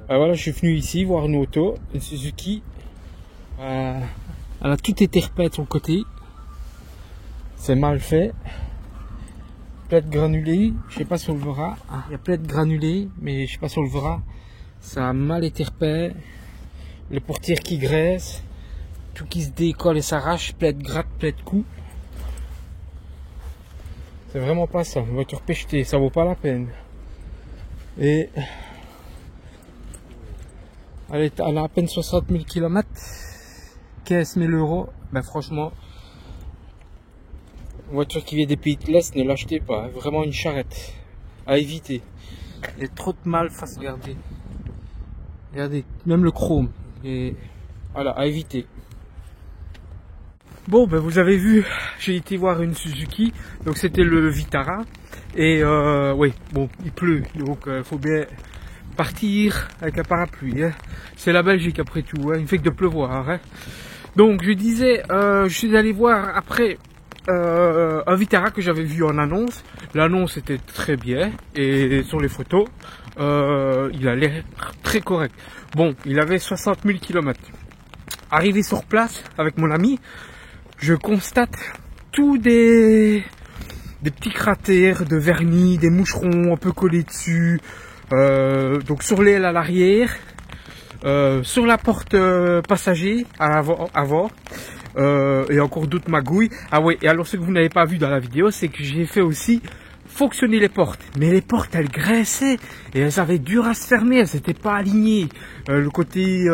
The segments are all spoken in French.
Voilà, je suis venu ici voir une auto, une Suzuki. Elle a tout été repeint de son côté. C'est mal fait. Plaide granulée, je sais pas si on le verra. Il y a plaide granulée, mais je sais pas si on le verra. Ça a mal été repeint. Les portières qui graissent, tout qui se décolle et s'arrache, plaide gratte, plaide cou. C'est vraiment pas ça. Une voiture pêchetée, ça vaut pas la peine. Et elle a à peine 60 000 km, 15 000 euros. Ben franchement, une voiture qui vient des pays de l'Est, ne l'achetez pas. Vraiment une charrette à éviter. Il y a trop de malface, regardez. Regardez, même le chrome. Et voilà, à éviter. Bon, ben vous avez vu, j'ai été voir une Suzuki. Donc c'était le Vitara. Et oui, bon, il pleut. Donc faut bien partir avec un parapluie. Hein. C'est la Belgique après tout. Hein. Il ne fait que de pleuvoir. Hein. Donc je disais, je suis allé voir après un Vitara que j'avais vu en annonce. L'annonce était très bien. Et sur les photos, il a l'air très correct. Bon, il avait 60 000 km. Arrivé sur place avec mon ami, je constate tous des petits cratères de vernis, des moucherons un peu collés dessus. Donc sur l'aile à l'arrière, sur la porte passager à avant, et encore d'autres magouilles. Ah oui, et alors ce que vous n'avez pas vu dans la vidéo, c'est que j'ai fait aussi fonctionner les portes. Mais les portes, elles graissaient et elles avaient dur à se fermer, elles n'étaient pas alignées. Le côté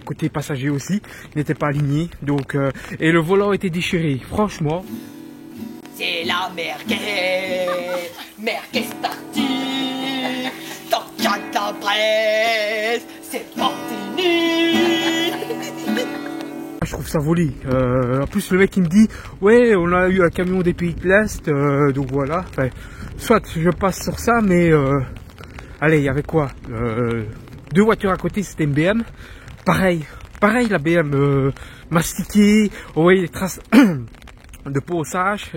côté passager aussi n'était pas aligné. Donc et le volant était déchiré. Franchement, c'est la merguez partie. Tant qu'à la presse, c'est parti. je trouve ça volé. En plus le mec il me dit ouais, on a eu un camion des pays de l'Est, donc voilà. Enfin, soit je passe sur ça, mais allez, il y avait quoi, deux voitures à côté, c'était une BM. Pareil la BM mastiquée. On voyait les traces de ponçage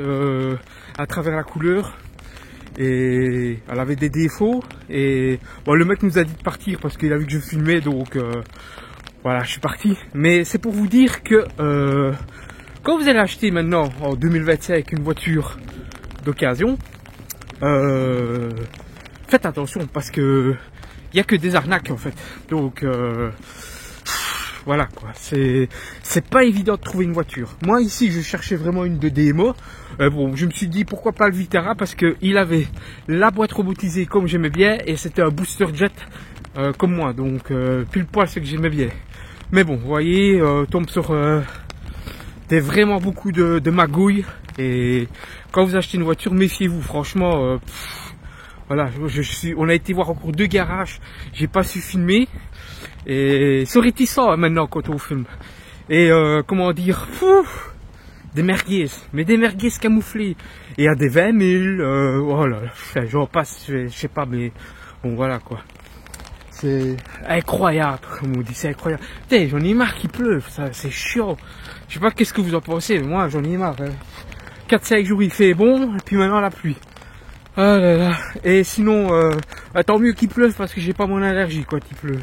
à travers la couleur. Et elle avait des défauts. Et bon, le mec nous a dit de partir parce qu'il a vu que je filmais, donc voilà, je suis parti. Mais c'est pour vous dire que quand vous allez acheter maintenant en 2025 une voiture d'occasion, faites attention parce que il n'y a que des arnaques en fait. Donc voilà quoi, c'est pas évident de trouver une voiture. Moi ici je cherchais vraiment une de DMO. Bon, je me suis dit pourquoi pas le Vitara, parce que il avait la boîte robotisée comme j'aimais bien et c'était un booster jet comme moi, donc pile poil ce que j'aimais bien. Mais bon, vous voyez, tombe sur vraiment beaucoup de magouilles, et quand vous achetez une voiture, méfiez-vous franchement. Voilà, on a été voir encore deux garages, j'ai pas su filmer. Et c'est réticent hein, maintenant quand on filme. Et comment dire, des merguez, mais des merguez camouflées. Et à des 20 000, voilà, j'en passe, je sais pas, mais bon voilà quoi. C'est incroyable, comme on dit, c'est incroyable. Putain, j'en ai marre qu'il pleuve, ça c'est chiant. Je sais pas qu'est-ce que vous en pensez, mais moi j'en ai marre. Hein. 4-5 jours il fait bon, et puis maintenant la pluie. Ah là là. Et sinon, tant mieux qu'il pleuve parce que j'ai pas mon allergie quand il pleut.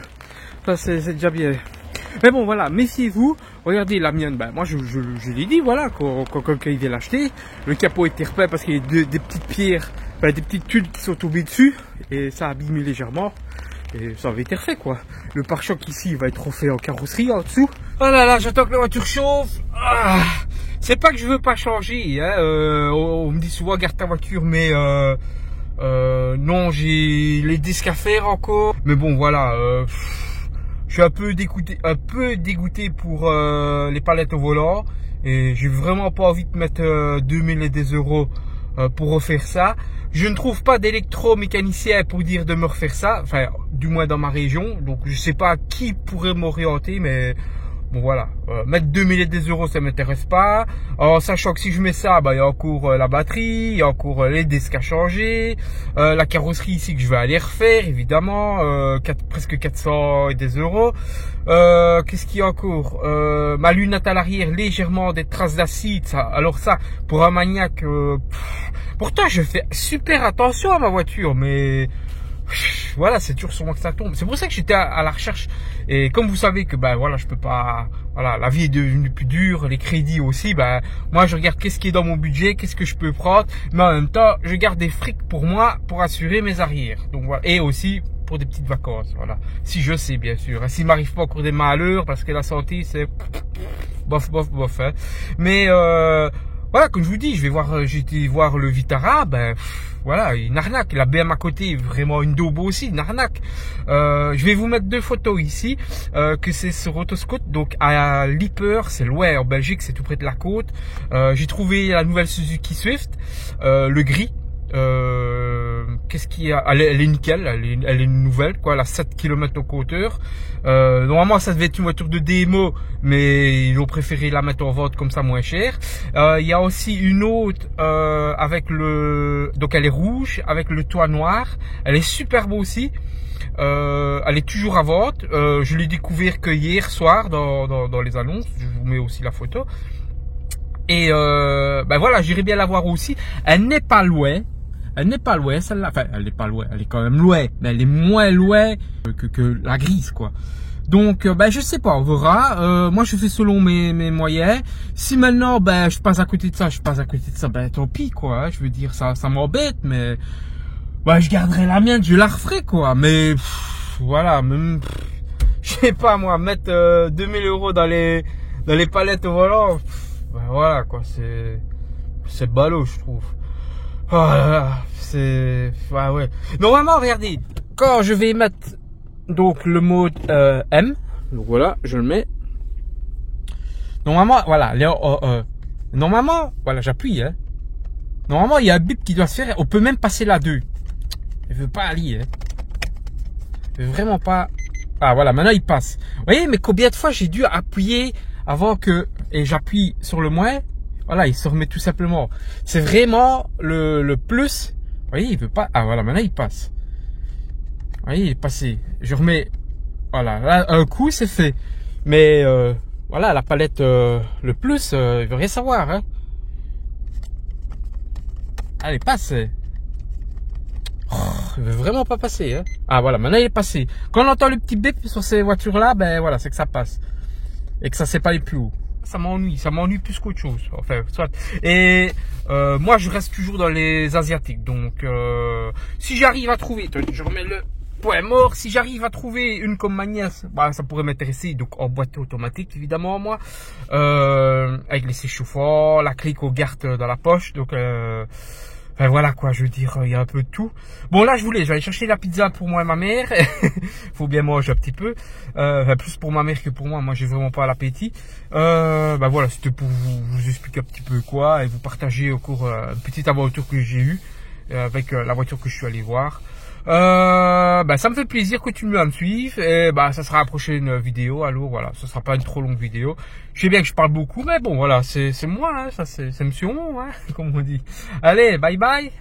Ça c'est déjà bien. Mais bon voilà, méfiez-vous. Regardez la mienne, ben moi je l'ai dit, voilà, quand quelqu'un vient l'acheter, le capot était repeint parce qu'il y a des petites pierres, ben, des petites tuiles qui sont tombées dessus, et ça a abîmé légèrement. Et ça avait été refait quoi. Le pare-choc ici va être refait en carrosserie en dessous. Oh là là, j'attends que la voiture chauffe. Ah, c'est pas que je veux pas changer, hein. On me dit souvent garde ta voiture, mais non, j'ai les disques à faire encore. Mais bon voilà, je suis un peu dégoûté pour les palettes au volant, et j'ai vraiment pas envie de mettre 2000 et des euros pour refaire ça. Je ne trouve pas d'électromécanicien pour dire de me refaire ça, enfin du moins dans ma région, donc je sais pas qui pourrait m'orienter, mais bon voilà, mettre 2000 et des euros ça m'intéresse pas, en sachant que si je mets ça, bah il y a encore la batterie, il y a encore les disques à changer, la carrosserie ici que je vais aller refaire évidemment, presque 400 et des euros. Qu'est-ce qu'il y a encore, ma lunette à l'arrière, légèrement des traces d'acide, ça, alors ça pour un maniaque, pourtant je fais super attention à ma voiture, mais voilà, c'est toujours sur moi que ça tombe. C'est pour ça que j'étais à la recherche. Et comme vous savez que ben voilà, je peux pas, voilà, la vie est devenue plus dure, les crédits aussi. Ben moi, je regarde qu'est-ce qui est dans mon budget, qu'est-ce que je peux prendre, mais en même temps, je garde des frics pour moi, pour assurer mes arrières. Donc voilà, et aussi pour des petites vacances. Voilà, si je sais bien sûr. S'il m'arrive pas encore des malheurs, parce que la santé c'est bof bof bof. Hein. Mais voilà, comme je vous dis, j'ai été voir le Vitara, ben voilà, une arnaque. La BM à côté, vraiment une daube aussi, une arnaque. Je vais vous mettre 2 photos ici, que c'est sur Autoscout, donc à Lieper, c'est loin en Belgique, c'est tout près de la côte. J'ai trouvé la nouvelle Suzuki Swift, le gris. Qu'est-ce qu'il y a? Elle est nickel, elle est nouvelle, quoi, elle a 7 km au compteur. Normalement, ça devait être une voiture de démo, mais ils ont préféré la mettre en vente comme ça moins cher. Il y a aussi une autre avec donc elle est rouge avec le toit noir. Elle est superbe aussi. Elle est toujours à vente. Je l'ai découvert que hier soir dans les annonces. Je vous mets aussi la photo. Et ben voilà, j'irai bien la voir aussi. Elle n'est pas loin. Elle n'est pas loin, celle-là. Enfin, elle n'est pas loin. Elle est quand même loin, mais elle est moins loin que la grise, quoi. Donc, ben, je sais pas, on verra. Moi, je fais selon mes moyens. Si maintenant, ben, je passe à côté de ça, ben, tant pis, quoi. Hein. Je veux dire, ça m'embête, mais, ben, je garderai la mienne, je la referai, quoi. Mais, voilà, même, je sais pas, moi, mettre 2000 € dans les palettes au volant, ben, voilà, quoi, c'est ballot, je trouve. Oh là là, c'est... ouais. Normalement, regardez, quand je vais mettre donc le mode M, donc voilà, je le mets. Normalement, voilà, normalement, voilà, j'appuie. Hein. Normalement, il y a un bip qui doit se faire. On peut même passer la 2. Il veut pas aller. Hein. Il veut vraiment pas. Ah voilà, maintenant il passe. Vous voyez, mais combien de fois j'ai dû appuyer avant que et j'appuie sur le moins. Voilà, il se remet tout simplement. C'est vraiment le plus. Vous voyez, il veut pas. Ah voilà, maintenant il passe. Vous voyez, il est passé. Je remets. Voilà, là, un coup, c'est fait. Mais voilà, la palette le plus, il veut rien savoir. Hein. Allez, passe. Oh, il veut vraiment pas passer. Hein. Ah voilà, maintenant il est passé. Quand on entend le petit bip sur ces voitures-là, ben voilà, c'est que ça passe. Et que ça c'est pas les plus hauts. Ça m'ennuie plus qu'autre chose. Enfin, soit. Et moi, je reste toujours dans les asiatiques. Donc, si j'arrive à trouver, je remets le point mort. Si j'arrive à trouver une comme ma nièce, bah, ça pourrait m'intéresser. Donc, en boîte automatique, évidemment, moi, avec les sèche-chauffants, la clé qu'on garde dans la poche. Donc, enfin, voilà quoi, je veux dire, il y a un peu de tout. Bon là, je vais aller chercher la pizza pour moi et ma mère. Faut bien manger un petit peu. Enfin, plus pour ma mère que pour moi. Moi, j'ai vraiment pas l'appétit. Bah voilà, c'était pour vous expliquer un petit peu quoi et vous partager au cours une petite aventure que j'ai eue avec la voiture que je suis allé voir. Bah ça me fait plaisir, continuez à me suivre et bah ça sera la prochaine vidéo. Alors voilà, ce sera pas une trop longue vidéo. Je sais bien que je parle beaucoup, mais bon voilà, c'est moi, hein, ça c'est monsieur Mon, hein, comme on dit. Allez, bye bye.